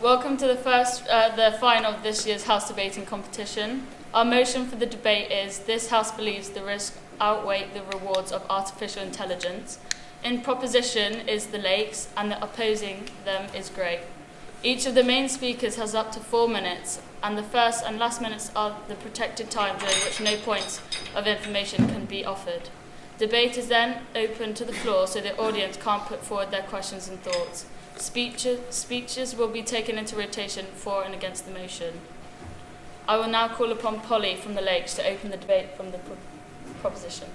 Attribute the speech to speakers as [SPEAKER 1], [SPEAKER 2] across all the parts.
[SPEAKER 1] Welcome to the final of this year's House debating competition. Our motion for the debate is: this House believes the risks outweigh the rewards of artificial intelligence. In proposition is the Lakes, and the opposing them is Grey. Each of the main speakers has up to 4 minutes, and the first and last minutes are the protected time during which no points of information can be offered. Debate is then open to the floor so the audience can't put forward their questions and thoughts. Speeches will be taken into rotation for and against the motion. I will now call upon Polly from the Lakes to open the debate from the proposition.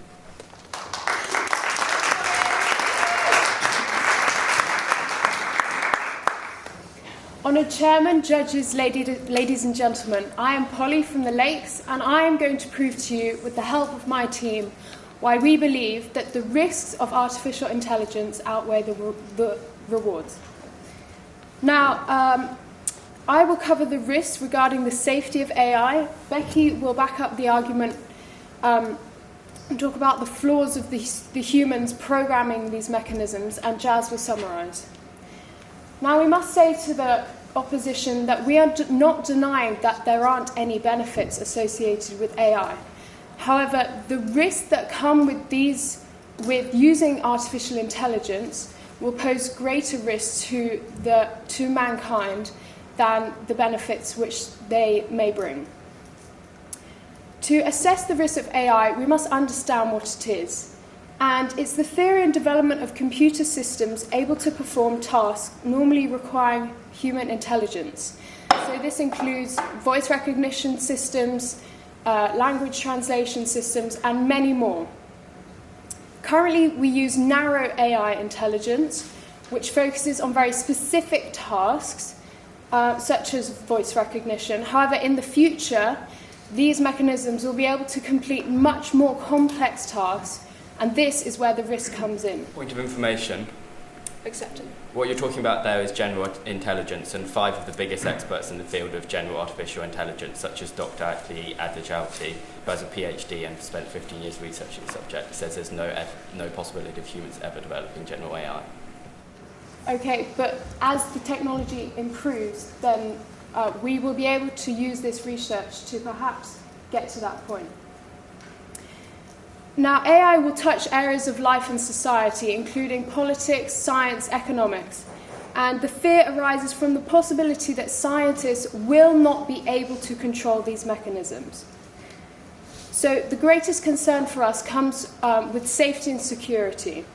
[SPEAKER 2] Honoured Chairman, Judges, ladies and gentlemen, I am Polly from the Lakes, and I am going to prove to you, with the help of my team, why we believe that the risks of artificial intelligence outweigh the rewards. Now, I will cover the risks regarding the safety of AI. Becky will back up the argument and talk about the flaws of the humans programming these mechanisms, and Jazz will summarise. Now, we must say to the opposition that we are not denying that there aren't any benefits associated with AI. However, the risks that come with using artificial intelligence will pose greater risks to mankind than the benefits which they may bring. To assess the risk of AI, we must understand what it is. And it's the theory and development of computer systems able to perform tasks normally requiring human intelligence. So this includes voice recognition systems, language translation systems, and many more. Currently, we use narrow AI intelligence, which focuses on very specific tasks, such as voice recognition. However, in the future, these mechanisms will be able to complete much more complex tasks, and this is where the risk comes in.
[SPEAKER 3] Point of information.
[SPEAKER 2] Accepted.
[SPEAKER 3] What you're talking about there is general intelligence, and 5 of the biggest experts in the field of general artificial intelligence, such as Dr. Atli Adajauti, who has a PhD and spent 15 years researching the subject, says there's no possibility of humans ever developing general AI.
[SPEAKER 2] Okay, but as the technology improves, then we will be able to use this research to perhaps get to that point. Now, AI will touch areas of life and society, including politics, science, economics. And the fear arises from the possibility that scientists will not be able to control these mechanisms. So the greatest concern for us comes with safety and security.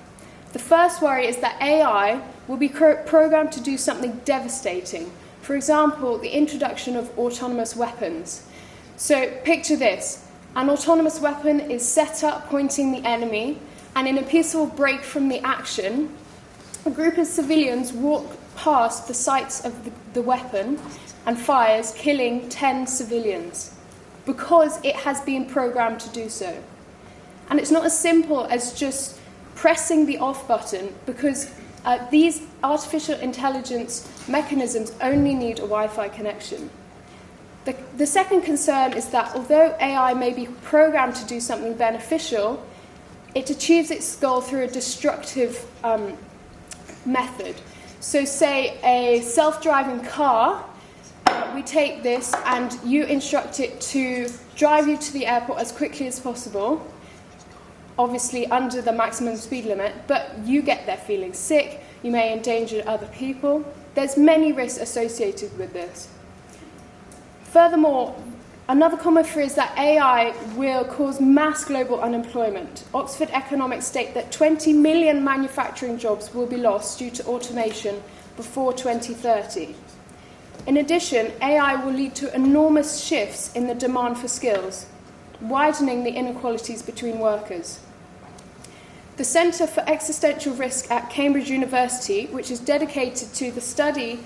[SPEAKER 2] The first worry is that AI will be programmed to do something devastating. For example, the introduction of autonomous weapons. So picture this. An autonomous weapon is set up pointing the enemy, and in a peaceful break from the action, a group of civilians walk past the sites of the weapon and fires, killing 10 civilians, because it has been programmed to do so. And it's not as simple as just pressing the off button, because these artificial intelligence mechanisms only need a Wi-Fi connection. The second concern is that although AI may be programmed to do something beneficial, it achieves its goal through a destructive method. So say a self-driving car, we take this and you instruct it to drive you to the airport as quickly as possible, obviously under the maximum speed limit, but you get there feeling sick, you may endanger other people. There's many risks associated with this. Furthermore, another common fear is that AI will cause mass global unemployment. Oxford economics state that 20 million manufacturing jobs will be lost due to automation before 2030. In addition, AI will lead to enormous shifts in the demand for skills, widening the inequalities between workers. The Centre for Existential Risk at Cambridge University, which is dedicated to the study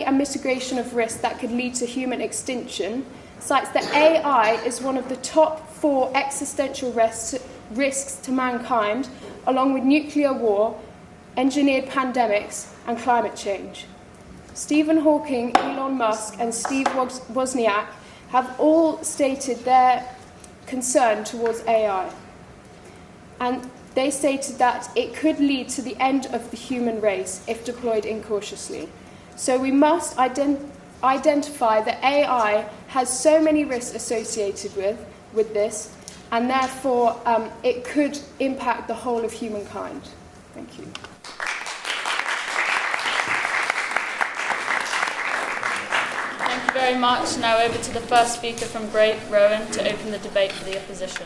[SPEAKER 2] and mitigation of risk that could lead to human extinction, cites that AI is one of the top 4 existential risks to mankind, along with nuclear war, engineered pandemics, and climate change. Stephen Hawking, Elon Musk, and Steve Wozniak have all stated their concern towards AI. And they stated that it could lead to the end of the human race if deployed incautiously. So we must identify that AI has so many risks associated with this, and therefore it could impact the whole of humankind. Thank you.
[SPEAKER 1] Thank you very much. Now over to the first speaker from Great Rowan to open the debate for the opposition.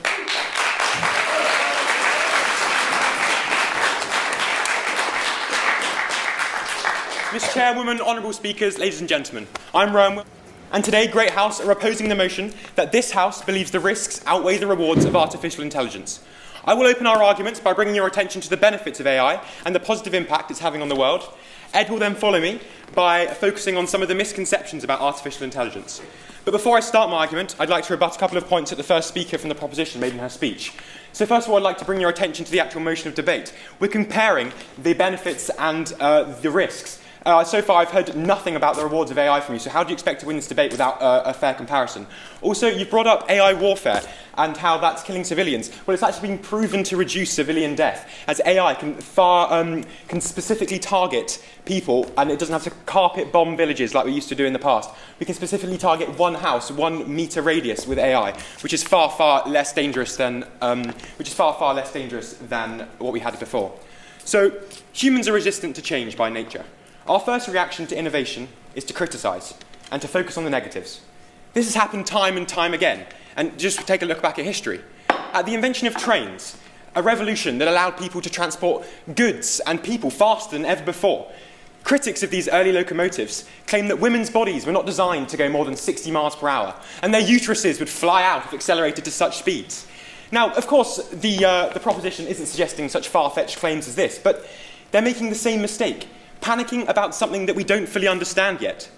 [SPEAKER 4] Ms. Chairwoman, honourable speakers, ladies and gentlemen, I'm Rowan, and today Great House are opposing the motion that this House believes the risks outweigh the rewards of artificial intelligence. I will open our arguments by bringing your attention to the benefits of AI and the positive impact it's having on the world. Ed will then follow me by focusing on some of the misconceptions about artificial intelligence. But before I start my argument, I'd like to rebut a couple of points that the first speaker from the proposition made in her speech. So first of all, I'd like to bring your attention to the actual motion of debate. We're comparing the benefits and the risks. So far, I've heard nothing about the rewards of AI from you, so how do you expect to win this debate without a fair comparison? Also, you've brought up AI warfare and how that's killing civilians. Well, it's actually been proven to reduce civilian death, as AI can specifically target people, and it doesn't have to carpet bomb villages like we used to do in the past. We can specifically target one house, 1 metre radius with AI, which is far less dangerous than what we had before. So, humans are resistant to change by nature. Our first reaction to innovation is to criticise and to focus on the negatives. This has happened time and time again. And just take a look back at history. At the invention of trains, a revolution that allowed people to transport goods and people faster than ever before, critics of these early locomotives claim that women's bodies were not designed to go more than 60 miles per hour, and their uteruses would fly out if accelerated to such speeds. Now, of course, the proposition isn't suggesting such far-fetched claims as this, but they're making the same mistake, panicking about something that we don't fully understand yet.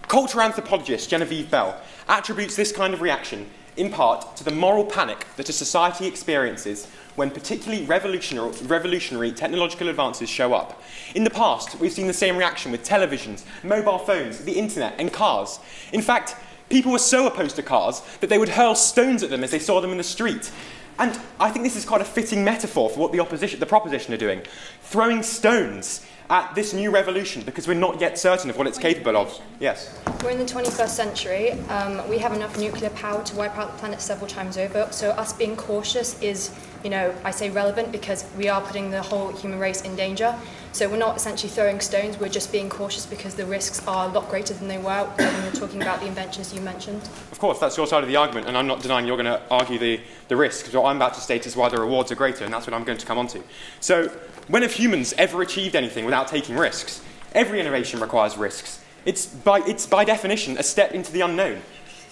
[SPEAKER 4] Cultural anthropologist Genevieve Bell attributes this kind of reaction in part to the moral panic that a society experiences when particularly revolutionary technological advances show up. In the past, we've seen the same reaction with televisions, mobile phones, the internet, and cars. In fact, people were so opposed to cars that they would hurl stones at them as they saw them in the street. And I think this is quite a fitting metaphor for what the proposition are doing, throwing stones at this new revolution because we're not yet certain of what it's capable of. Yes?
[SPEAKER 5] We're in the 21st century. We have enough nuclear power to wipe out the planet several times over. So us being cautious is, I say relevant because we are putting the whole human race in danger. So we're not essentially throwing stones, we're just being cautious because the risks are a lot greater than they were when you're talking about the inventions you mentioned.
[SPEAKER 4] Of course, that's your side of the argument, and I'm not denying you're going to argue the risks. What I'm about to state is why the rewards are greater, and that's what I'm going to come on to. So, when have humans ever achieved anything without taking risks? Every innovation requires risks. It's by definition a step into the unknown.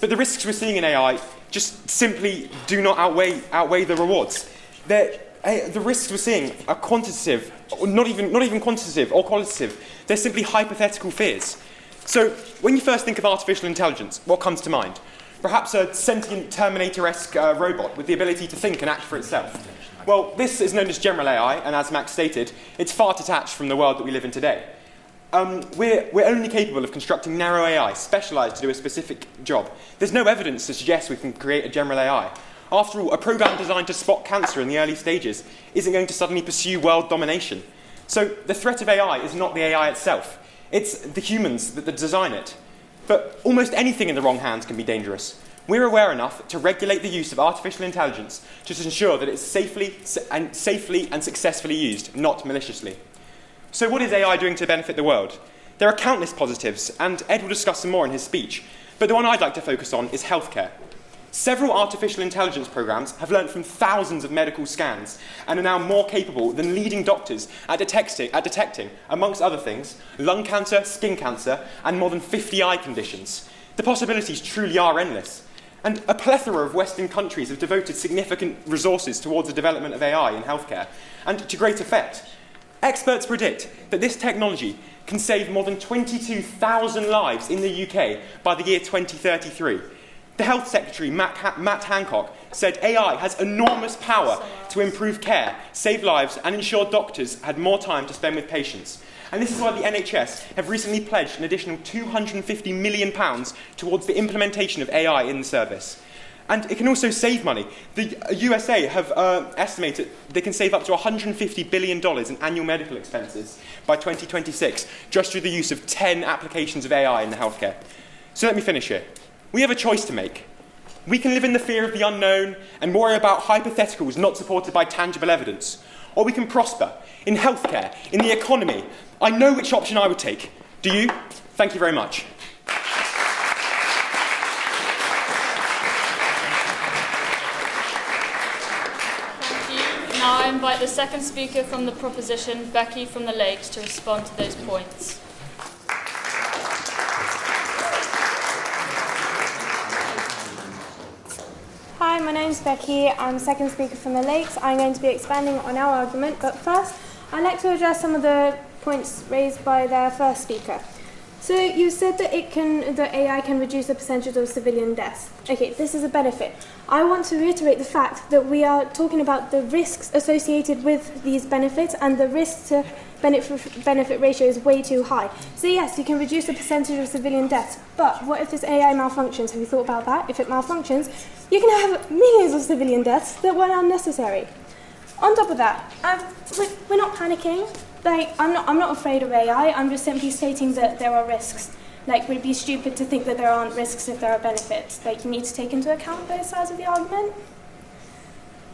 [SPEAKER 4] But the risks we're seeing in AI just simply do not outweigh the rewards. The risks we're seeing are quantitative, or not even quantitative or qualitative. They're simply hypothetical fears. So, when you first think of artificial intelligence, what comes to mind? Perhaps a sentient Terminator-esque robot with the ability to think and act for itself. Well, this is known as general AI, and as Max stated, it's far detached from the world that we live in today. We're only capable of constructing narrow AI, specialised to do a specific job. There's no evidence to suggest we can create a general AI. After all, a program designed to spot cancer in the early stages isn't going to suddenly pursue world domination. So the threat of AI is not the AI itself. It's the humans that design it. But almost anything in the wrong hands can be dangerous. We're aware enough to regulate the use of artificial intelligence to ensure that it's safely and successfully used, not maliciously. So what is AI doing to benefit the world? There are countless positives, and Ed will discuss some more in his speech. But the one I'd like to focus on is healthcare. Several artificial intelligence programs have learned from thousands of medical scans and are now more capable than leading doctors at detecting, amongst other things, lung cancer, skin cancer, and more than 50 eye conditions. The possibilities truly are endless. And a plethora of Western countries have devoted significant resources towards the development of AI in healthcare, and to great effect. Experts predict that this technology can save more than 22,000 lives in the UK by the year 2033. The Health Secretary, Matt Hancock, said AI has enormous power to improve care, save lives, and ensure doctors had more time to spend with patients. And this is why the NHS have recently pledged an additional £250 million towards the implementation of AI in the service. And it can also save money. The USA have estimated they can save up to $150 billion in annual medical expenses by 2026, just through the use of 10 applications of AI in the healthcare. So let me finish here. We have a choice to make. We can live in the fear of the unknown and worry about hypotheticals not supported by tangible evidence. Or we can prosper in healthcare, in the economy. I know which option I would take. Do you? Thank you very much.
[SPEAKER 1] Now I invite the second speaker from the proposition, Becky from the Lakes, to respond to those points.
[SPEAKER 6] Hi, my name's Becky. I'm second speaker from the Lakes. I'm going to be expanding on our argument, but first I'd like to address some of the points raised by their first speaker. So you said that AI can reduce the percentage of civilian deaths. Okay, this is a benefit. I want to reiterate the fact that we are talking about the risks associated with these benefits, and the risk to benefit ratio is way too high. So yes, you can reduce the percentage of civilian deaths, but what if this AI malfunctions? Have you thought about that? If it malfunctions, you can have millions of civilian deaths that were unnecessary. On top of that, we're not panicking. I'm not afraid of AI. I'm just simply stating that there are risks. We'd be stupid to think that there aren't risks if there are benefits. You need to take into account both sides of the argument.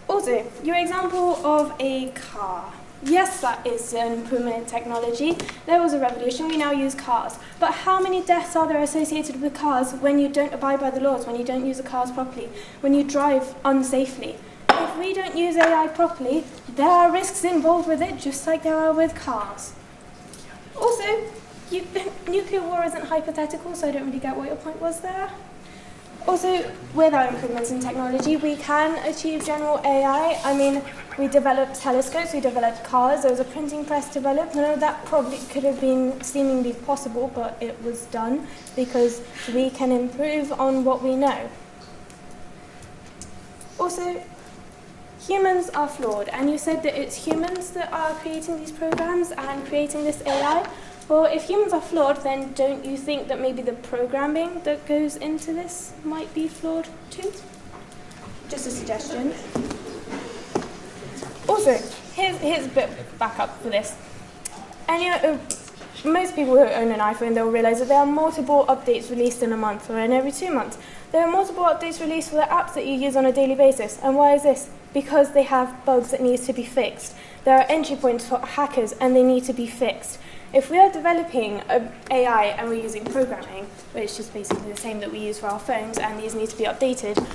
[SPEAKER 6] Also, your example of a car. Yes, that is an improvement in technology. There was a revolution. We now use cars. But how many deaths are there associated with cars when you don't abide by the laws, when you don't use the cars properly, when you drive unsafely? If we don't use AI properly, there are risks involved with it, just like there are with cars. Also, nuclear war isn't hypothetical, so I don't really get what your point was there. Also, with our improvements in technology, we can achieve general AI. I mean, we developed telescopes, we developed cars, there was a printing press developed. No, that probably could have been seemingly possible, but it was done because we can improve on what we know. Also, humans are flawed, and you said that it's humans that are creating these programs and creating this AI. Well, if humans are flawed, then don't you think that maybe the programming that goes into this might be flawed too? Just a suggestion. Also, here's a bit of backup for this. And most people who own an iPhone, they'll realise that there are multiple updates released in a month or in every 2 months. There are multiple updates released for the apps that you use on a daily basis. And why is this? Because they have bugs that need to be fixed. There are entry points for hackers, and they need to be fixed. If we are developing AI and we're using programming, which is basically the same that we use for our phones, and these need to be updated,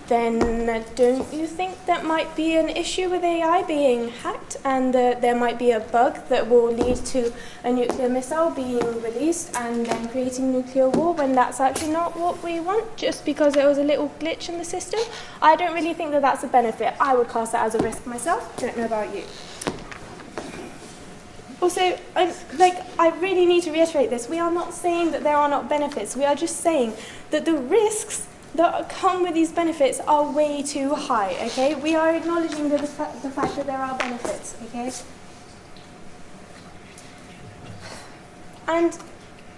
[SPEAKER 6] then don't you think that might be an issue with AI being hacked, and there might be a bug that will lead to a nuclear missile being released and then creating nuclear war, when that's actually not what we want, just because there was a little glitch in the system? I don't really think that that's a benefit. I would class that as a risk myself. Don't know about you. Also, I really need to reiterate this. We are not saying that there are not benefits. We are just saying that the risks that come with these benefits are way too high, okay? We are acknowledging the fact that there are benefits, okay? And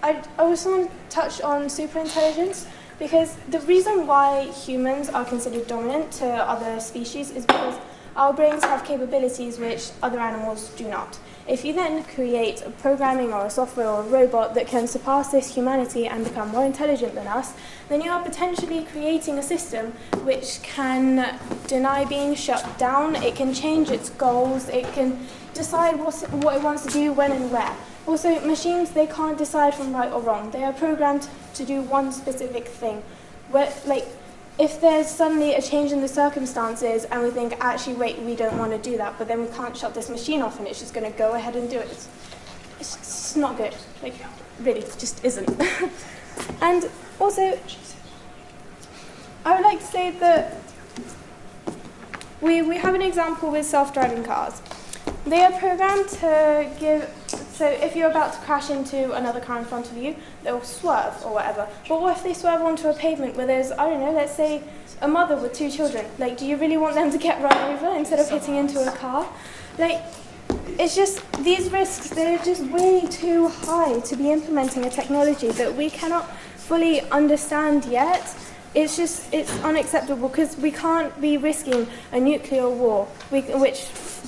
[SPEAKER 6] I also want to touch on superintelligence, because the reason why humans are considered dominant to other species is because our brains have capabilities which other animals do not. If you then create a programming or a software or a robot that can surpass this humanity and become more intelligent than us, then you are potentially creating a system which can deny being shut down, it can change its goals, it can decide what it wants to do, when and where. Also, machines, they can't decide from right or wrong. They are programmed to do one specific thing. If there's suddenly a change in the circumstances and we think, actually, wait, we don't want to do that, but then we can't shut this machine off and it's just going to go ahead and do it. It's just not good. Really, it just isn't. And also, I would like to say that we have an example with self-driving cars. They are programmed to give, so if you're about to crash into another car in front of you, they'll swerve or whatever. But what if they swerve onto a pavement where there's, I don't know, let's say a mother with 2 children? Do you really want them to get run over instead of hitting into a car? It's just, these risks, they're just way too high to be implementing a technology that we cannot fully understand yet. it's unacceptable because we can't be risking a nuclear war, which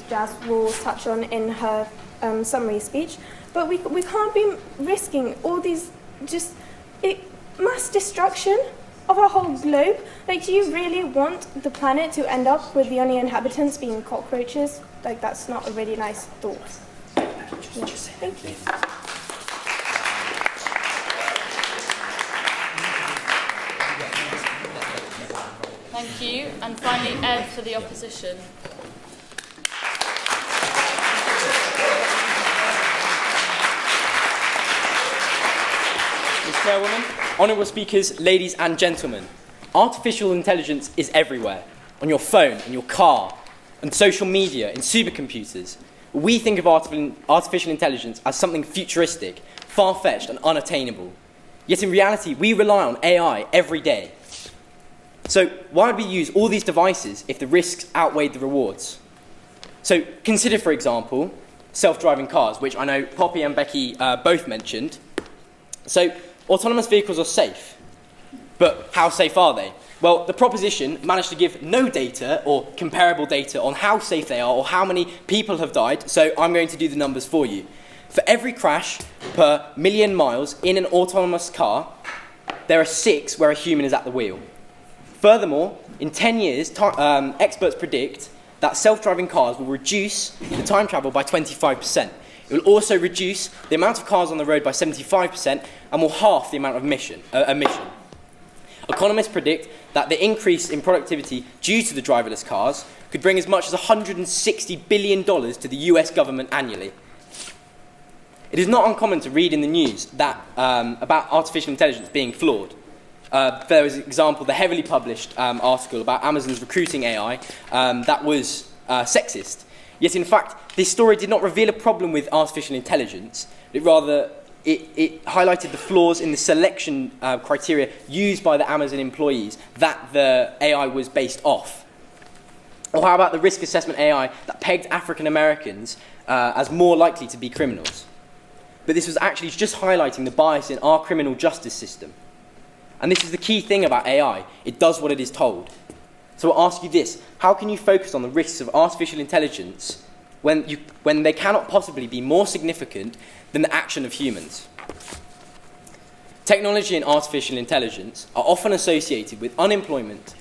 [SPEAKER 6] Jazz will touch on in her summary speech. But we can't be risking all these mass destruction of our whole globe. Like, do you really want the planet to end up with the only inhabitants being cockroaches? Like, that's not a really nice thought. Yeah. Thank you.
[SPEAKER 1] Thank you. And finally, Ed for the opposition.
[SPEAKER 7] Ms. Chairwoman, honourable speakers, ladies and gentlemen, artificial intelligence is everywhere, on your phone, in your car, on social media, in supercomputers. We think of artificial intelligence as something futuristic, far-fetched and unattainable. Yet in reality, we rely on AI every day. So why would we use all these devices if the risks outweighed the rewards? So consider, for example, self-driving cars, which I know Poppy and Becky both mentioned. So autonomous vehicles are safe, but how safe are they? Well, the proposition managed to give no data or comparable data on how safe they are or how many people have died, so I'm going to do the numbers for you. For every crash per million miles in an autonomous car, there are 6 where a human is at the wheel. Furthermore, in 10 years, experts predict that self-driving cars will reduce the time travel by 25%. It will also reduce the amount of cars on the road by 75% and will halve the amount of emission. Economists predict that the increase in productivity due to the driverless cars could bring as much as $160 billion to the US government annually. It is not uncommon to read in the news that, about artificial intelligence being flawed. There was, for example, the heavily published article about Amazon's recruiting AI that was sexist. Yet, in fact, this story did not reveal a problem with artificial intelligence. It highlighted the flaws in the selection criteria used by the Amazon employees that the AI was based off. Or how about the risk assessment AI that pegged African Americans as more likely to be criminals? But this was actually just highlighting the bias in our criminal justice system. And this is the key thing about AI. It does what it is told. So I'll ask you this. How can you focus on the risks of artificial intelligence when they cannot possibly be more significant than the action of humans? Technology and artificial intelligence are often associated with unemployment.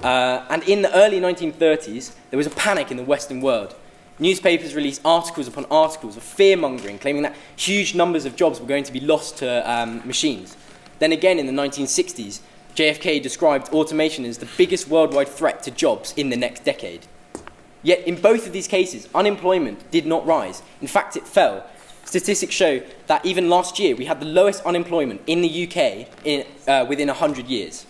[SPEAKER 7] And in the early 1930s, there was a panic in the Western world. Newspapers released articles upon articles of fear-mongering, claiming that huge numbers of jobs were going to be lost to machines. Then again, in the 1960s, JFK described automation as the biggest worldwide threat to jobs in the next decade. Yet in both of these cases, unemployment did not rise. In fact, it fell. Statistics show that even last year, we had the lowest unemployment in the UK within 100 years.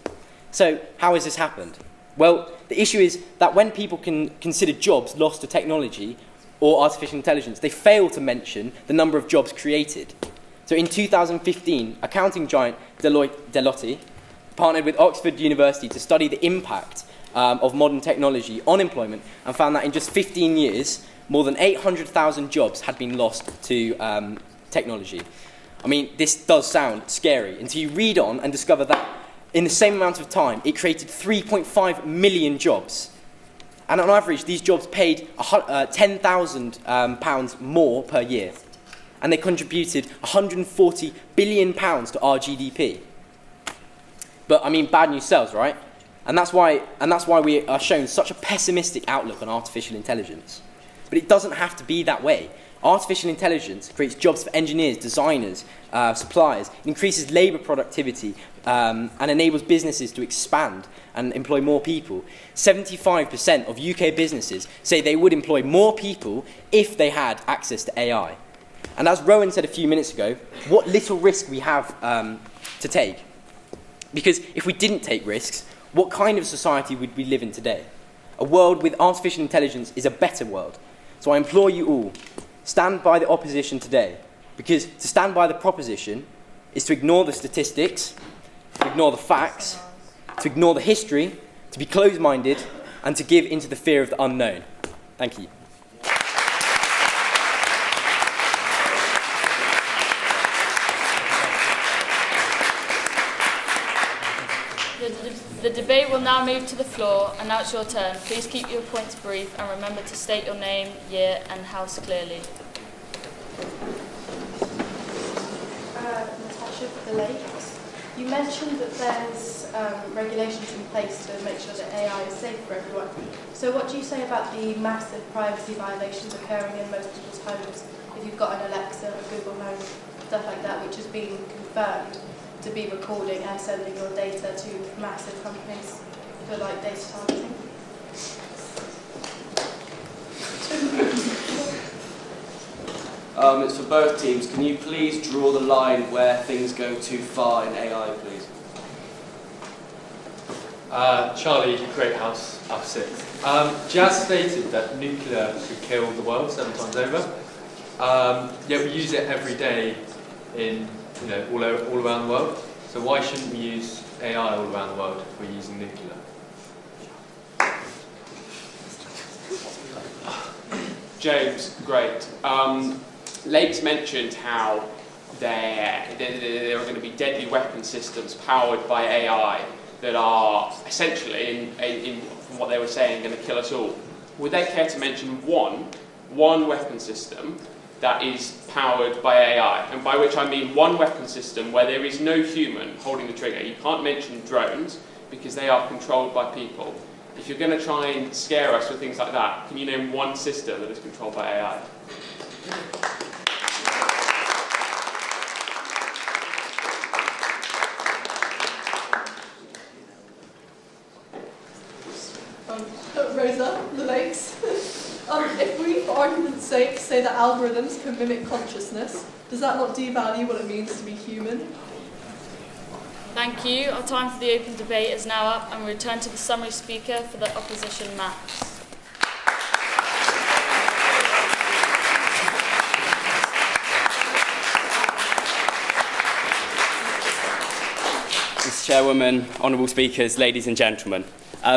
[SPEAKER 7] So how has this happened? Well, the issue is that when people can consider jobs lost to technology or artificial intelligence, they fail to mention the number of jobs created. So in 2015, accounting giant Deloitte partnered with Oxford University to study the impact of modern technology on employment and found that in just 15 years, more than 800,000 jobs had been lost to technology. I mean, this does sound scary until you read on and discover that in the same amount of time, it created 3.5 million jobs. And on average, these jobs paid £10,000 more per year. And they contributed £140 billion to our GDP. But, I mean, bad news sells, right? And that's why we are shown such a pessimistic outlook on artificial intelligence. But it doesn't have to be that way. Artificial intelligence creates jobs for engineers, designers, suppliers. It increases labour productivity and enables businesses to expand and employ more people. 75% of UK businesses say they would employ more people if they had access to AI. And as Rowan said a few minutes ago, what little risk we have to take. Because if we didn't take risks, what kind of society would we live in today? A world with artificial intelligence is a better world. So I implore you all, stand by the opposition today. Because to stand by the proposition is to ignore the statistics, to ignore the facts, to ignore the history, to be closed-minded, and to give into the fear of the unknown. Thank you.
[SPEAKER 1] The debate will now move to the floor, and now it's your turn. Please keep your points brief and remember to state your name, year and house clearly.
[SPEAKER 8] Natasha for the Lakes. You mentioned that there's regulations in place to make sure that AI is safe for everyone. So what do you say about the massive privacy violations occurring in most people's homes? If you've got an Alexa, a Google Home, stuff like that, which has been confirmed to be recording and sending your data to massive companies for like data targeting?
[SPEAKER 9] It's for both teams. Can you please draw the line where things go too far in AI, please?
[SPEAKER 10] Charlie Greathouse, up 6. Jazz stated that nuclear could kill the world 7 times over. Yet we use it every day in, all around the world. So why shouldn't we use AI all around the world if we're using nuclear?
[SPEAKER 11] James, great. Lakes mentioned how there are going to be deadly weapon systems powered by AI that are essentially, from what they were saying, going to kill us all. Would they care to mention one weapon system that is powered by AI? And by which I mean one weapon system where there is no human holding the trigger. You can't mention drones because they are controlled by people. If you're going to try and scare us with things like that, can you name one system that is controlled by AI?
[SPEAKER 12] Rosa, the Lakes. If we, for argument's sake, say that algorithms can mimic consciousness, does that not devalue what it means to be human?
[SPEAKER 1] Thank you. Our time for the open debate is now up, and we return to the summary speaker for the opposition, Max.
[SPEAKER 3] Mr. Chairwoman, honourable speakers, ladies and gentlemen.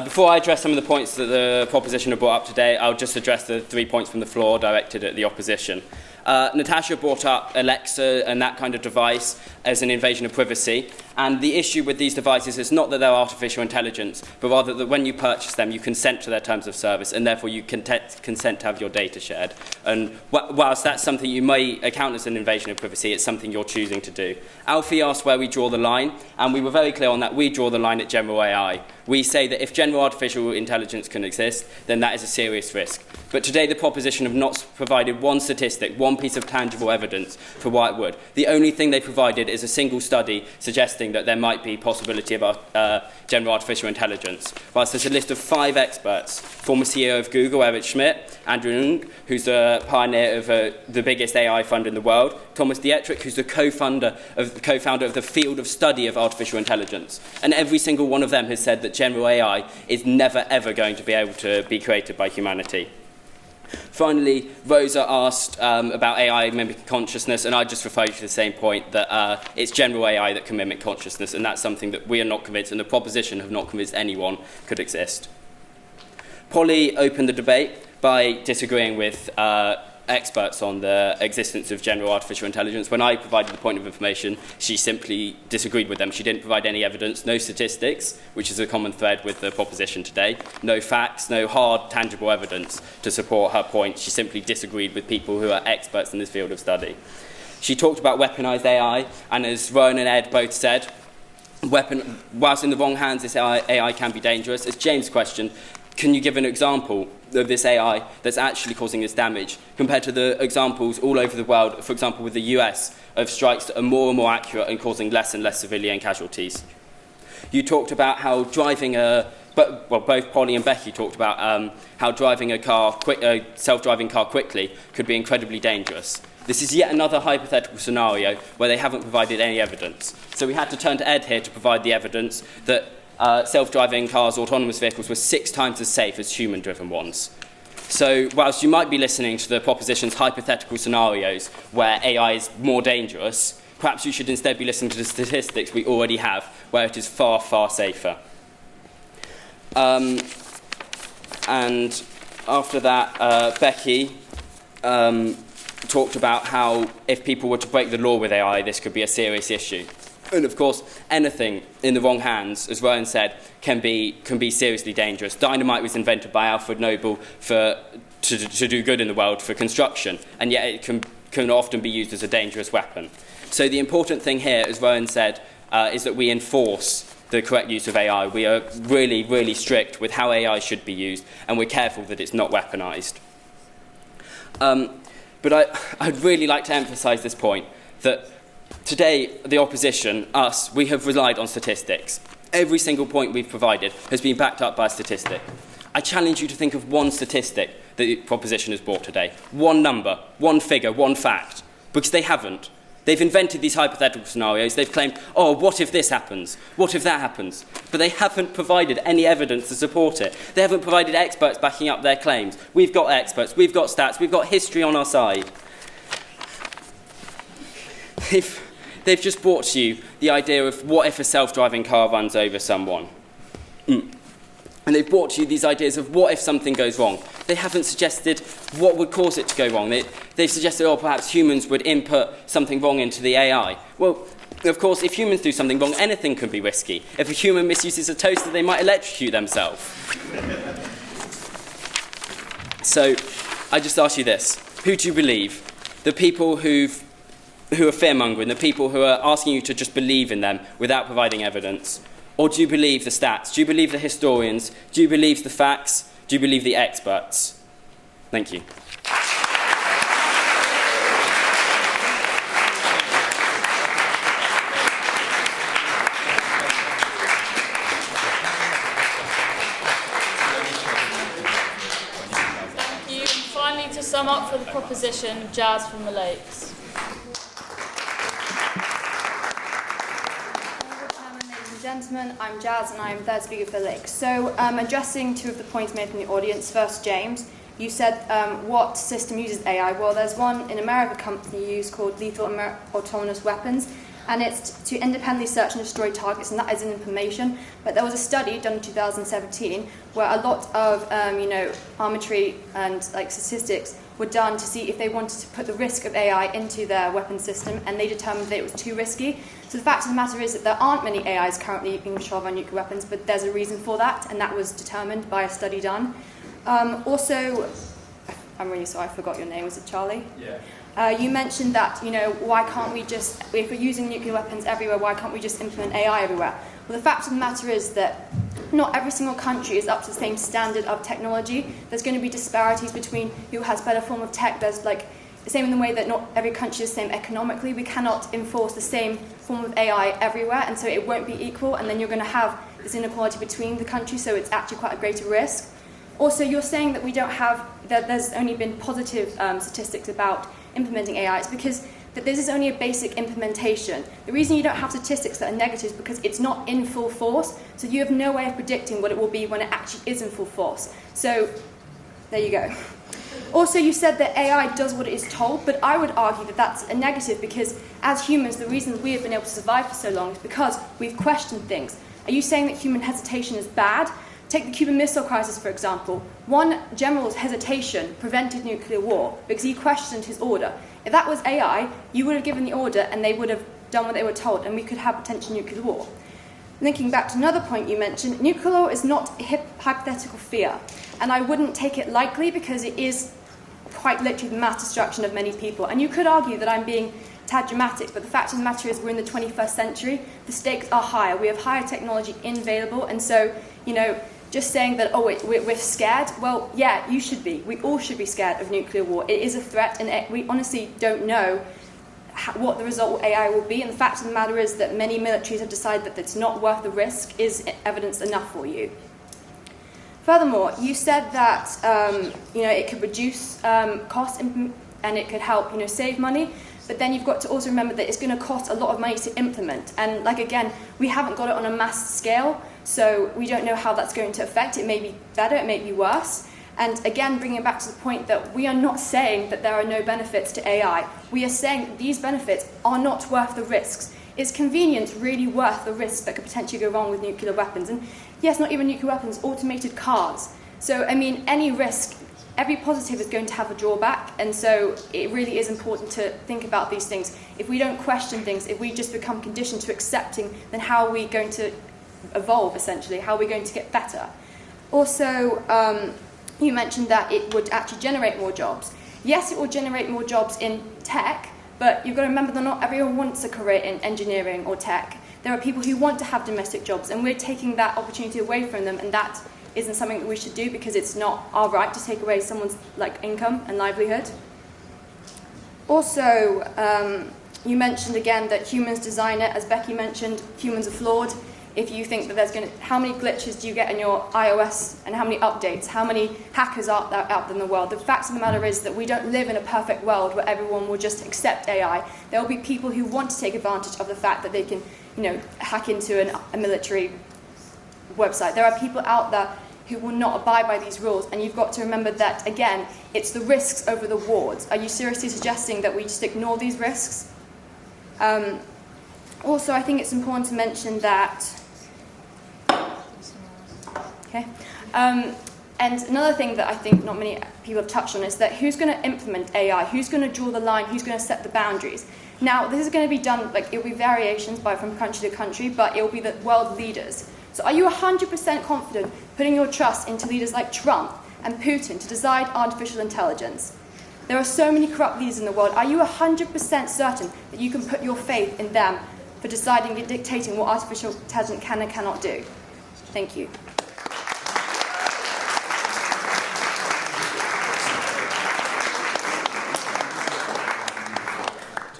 [SPEAKER 3] Before I address some of the points that the proposition have brought up today, I'll just address the 3 points from the floor directed at the opposition. Natasha brought up Alexa and that kind of device as an invasion of privacy. And the issue with these devices is not that they're artificial intelligence, but rather that when you purchase them, you consent to their terms of service, and therefore you consent to have your data shared. And whilst that's something you may account as an invasion of privacy, it's something you're choosing to do. Alfie asked where we draw the line, and we were very clear on that. We draw the line at general AI. We say that if general artificial intelligence can exist, then that is a serious risk. But today the proposition have not provided one statistic, one piece of tangible evidence for why it would. The only thing they provided is a single study suggesting that there might be possibility of general artificial intelligence. Whilst there's a list of 5 experts, former CEO of Google, Eric Schmidt, Andrew Ng, who's the pioneer of the biggest AI fund in the world, Thomas Dietrich, who's the co-founder of the field of study of artificial intelligence. And every single one of them has said that general AI is never, ever going to be able to be created by humanity. Finally, Rosa asked about AI mimicking consciousness, and I just refer you to the same point, that it's general AI that can mimic consciousness, and that's something that we are not convinced, and the proposition have not convinced anyone could exist. Polly opened the debate by disagreeing with experts on the existence of general artificial intelligence. When I provided the point of information, she simply disagreed with them. She didn't provide any evidence, no statistics, which is a common thread with the proposition today, no facts, no hard, tangible evidence to support her point. She simply disagreed with people who are experts in this field of study. She talked about weaponized AI, and as Rowan and Ed both said, whilst in the wrong hands, this AI can be dangerous. As James questioned, can you give an example of this AI that's actually causing this damage compared to the examples all over the world, for example with the US, of strikes that are more and more accurate and causing less and less civilian casualties? You talked about how both Polly and Becky talked about how driving a self-driving car quickly could be incredibly dangerous. This is yet another hypothetical scenario where they haven't provided any evidence. So we had to turn to Ed here to provide the evidence that self-driving cars, autonomous vehicles, were 6 times as safe as human-driven ones. So whilst you might be listening to the proposition's hypothetical scenarios where AI is more dangerous, perhaps you should instead be listening to the statistics we already have, where it is far, far safer. And after that, Becky talked about how if people were to break the law with AI, this could be a serious issue.
[SPEAKER 7] And of course, anything in the wrong hands, as Rowan said, can be seriously dangerous. Dynamite was invented by Alfred Nobel to do good in the world for construction, and yet it can often be used as a dangerous weapon. So the important thing here, as Rowan said, is that we enforce the correct use of AI. We are really, really strict with how AI should be used, and we're careful that it's not weaponised. But I'd really like to emphasise this point, that today, the opposition, us, we have relied on statistics. Every single point we've provided has been backed up by a statistic. I challenge you to think of one statistic that the proposition has brought today. One number, one figure, one fact. Because they haven't. They've invented these hypothetical scenarios. They've claimed, oh, what if this happens? What if that happens? But they haven't provided any evidence to support it. They haven't provided experts backing up their claims. We've got experts, we've got stats, we've got history on our side. They've just brought to you the idea of what if a self-driving car runs over someone. And they've brought to you these ideas of what if something goes wrong. They haven't suggested what would cause it to go wrong. They've suggested, oh, perhaps humans would input something wrong into the AI. Well, of course, if humans do something wrong, anything can be risky. If a human misuses a toaster, they might electrocute themselves. So, I just ask you this. Who do you believe? The people who are fear-mongering, the people who are asking you to just believe in them without providing evidence? Or do you believe the stats? Do you believe the historians? Do you believe the facts? Do you believe the experts? Thank you.
[SPEAKER 1] Thank you. And finally, to sum up for the proposition, Jazz from the Lakes.
[SPEAKER 5] Gentlemen, I'm Jazz and I'm third speaker for the Lakes. So addressing two of the points made from the audience. First, James, you said what system uses AI? Well, there's one in America company used called Lethal Autonomous Weapons, and it's to independently search and destroy targets, and that is information. But there was a study done in 2017 where a lot of arbitrary and statistics were done to see if they wanted to put the risk of AI into their weapon system, and they determined that it was too risky. So the fact of the matter is that there aren't many AIs currently being controlled by nuclear weapons, but there's a reason for that, and that was determined by a study done. Also, I'm really sorry, I forgot your name. Was it Charlie?
[SPEAKER 10] Yeah.
[SPEAKER 5] You mentioned that, why can't we just, if we're using nuclear weapons everywhere, why can't we just implement AI everywhere? Well, the fact of the matter is that not every single country is up to the same standard of technology. There's going to be disparities between who has better form of tech. There's the same in the way that not every country is the same economically. We cannot enforce the same form of AI everywhere, and so it won't be equal, and then you're going to have this inequality between the countries, so it's actually quite a greater risk. Also, you're saying that that there's only been positive statistics about implementing AI. It's because that this is only a basic implementation. The reason you don't have statistics that are negative is because it's not in full force, so you have no way of predicting what it will be when it actually is in full force. So, there you go. Also, you said that AI does what it is told, but I would argue that that's a negative because as humans, the reason we have been able to survive for so long is because we've questioned things. Are you saying that human hesitation is bad? Take the Cuban Missile Crisis, for example. One general's hesitation prevented nuclear war because he questioned his order. If that was AI, you would have given the order and they would have done what they were told, and we could have potential nuclear war. Linking back to another point you mentioned, nuclear war is not a hypothetical fear, and I wouldn't take it lightly because it is quite literally the mass destruction of many people. And you could argue that I'm being tad dramatic, but the fact of the matter is we're in the 21st century, the stakes are higher, we have higher technology available, and so, just saying that, we're scared, well, yeah, you should be. We all should be scared of nuclear war. It is a threat, and we honestly don't know what the result of AI will be, and the fact of the matter is that many militaries have decided that it's not worth the risk is evidence enough for you. Furthermore, you said that it could reduce costs and it could help save money, but then you've got to also remember that it's going to cost a lot of money to implement. And again, we haven't got it on a mass scale, so we don't know how that's going to affect. It may be better, it may be worse. And again, bringing it back to the point that we are not saying that there are no benefits to AI. We are saying that these benefits are not worth the risks. Is convenience really worth the risks that could potentially go wrong with nuclear weapons? And yes, not even nuclear weapons, automated cars. So, any risk
[SPEAKER 13] every positive is going to have a drawback, and so it really is important to think about these things. If we don't question things, if we just become conditioned to accepting, then how are we going to evolve, essentially? How are we going to get better? Also, you mentioned that it would actually generate more jobs. Yes, it will generate more jobs in tech, but you've got to remember that not everyone wants a career in engineering or tech. There are people who want to have domestic jobs, and we're taking that opportunity away from them, and that isn't something that we should do because it's not our right to take away someone's income and livelihood. Also, you mentioned again that humans design it. As Becky mentioned, humans are flawed. If you think that how many glitches do you get in your iOS and how many updates, how many hackers are there out there in the world? The fact of the matter is that we don't live in a perfect world where everyone will just accept AI. There will be people who want to take advantage of the fact that they can, hack into a military website. There are people out there who will not abide by these rules, and you've got to remember that, again, it's the risks over the rewards. Are you seriously suggesting that we just ignore these risks? Also, I think it's important to mention that and another thing that I think not many people have touched on is that who's going to implement AI? Who's going to draw the line? Who's going to set the boundaries? Now, this is going to be done, it'll be variations from country to country, but it'll be the world leaders. So are you 100% confident putting your trust into leaders like Trump and Putin to decide artificial intelligence? There are so many corrupt leaders in the world. Are you 100% certain that you can put your faith in them for deciding and dictating what artificial intelligence can and cannot do? Thank you.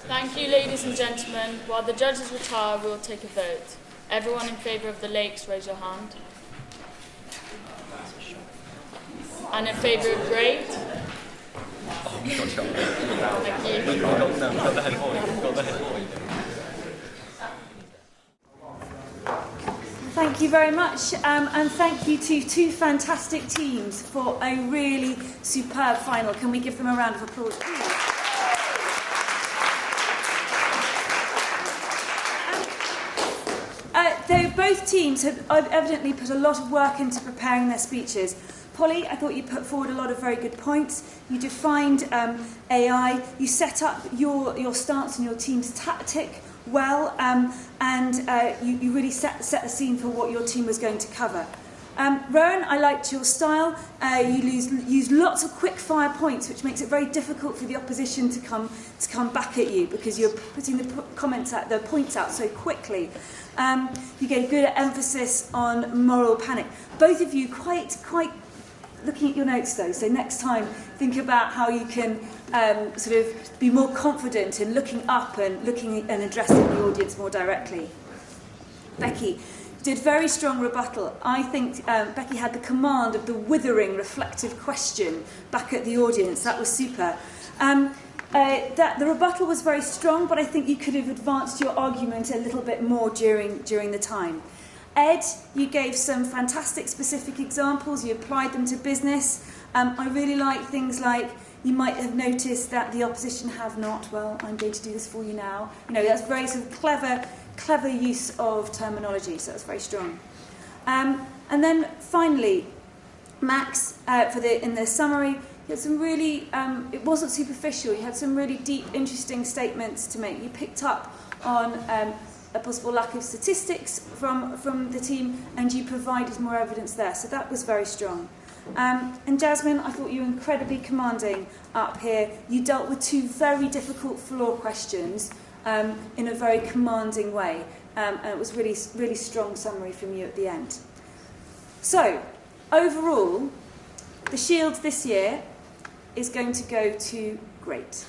[SPEAKER 1] Thank you, ladies and gentlemen. While the judges retire, we will take a vote. Everyone in favour of the lakes, raise your hand. And in favour of great?
[SPEAKER 14] Thank you very much, and thank you to two fantastic teams for a really superb final. Can we give them a round of applause, please? Though both teams have evidently put a lot of work into preparing their speeches. Polly, I thought you put forward a lot of very good points. You defined AI, you set up your stance and your team's tactic well, and you really set the scene for what your team was going to cover. Rowan, I liked your style. You use lots of quick-fire points, which makes it very difficult for the opposition to come back at you because you're putting the points out so quickly. You gave good emphasis on moral panic. Both of you quite looking at your notes though. So next time, think about how you can sort of be more confident in looking up and looking and addressing the audience more directly. Becky did very strong rebuttal. I think Becky had the command of the withering, reflective question back at the audience. That was super. The rebuttal was very strong, but I think you could have advanced your argument a little bit more during the time. Ed, you gave some fantastic specific examples. You applied them to business. I really like things like you might have noticed that the opposition have not. Well, I'm going to do this for you now. That's very sort of clever use of terminology, so that's very strong. And then finally, Max, in the summary, you had some really, it wasn't superficial, you had some really deep, interesting statements to make. You picked up on a possible lack of statistics from the team, and you provided more evidence there, so that was very strong. And Jasmine, I thought you were incredibly commanding up here. You dealt with two very difficult floor questions in a very commanding way, and it was really, really strong summary from you at the end. So, overall, the Shield this year is going to go to Great.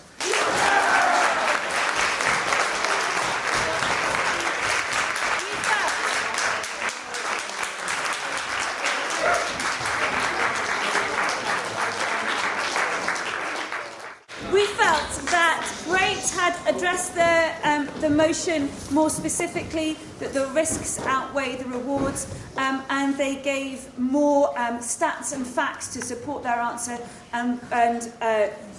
[SPEAKER 14] Address the motion more specifically, that the risks outweigh the rewards, and they gave more stats and facts to support their answer, and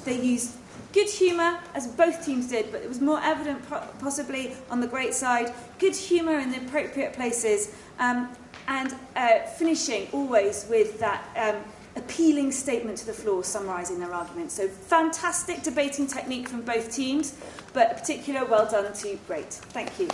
[SPEAKER 14] they used good humour, as both teams did, but it was more evident possibly on the Great side, good humour in the appropriate places, and finishing always with that appealing statement to the floor summarising their argument. So fantastic debating technique from both teams, but a particular well done to Great. Thank you.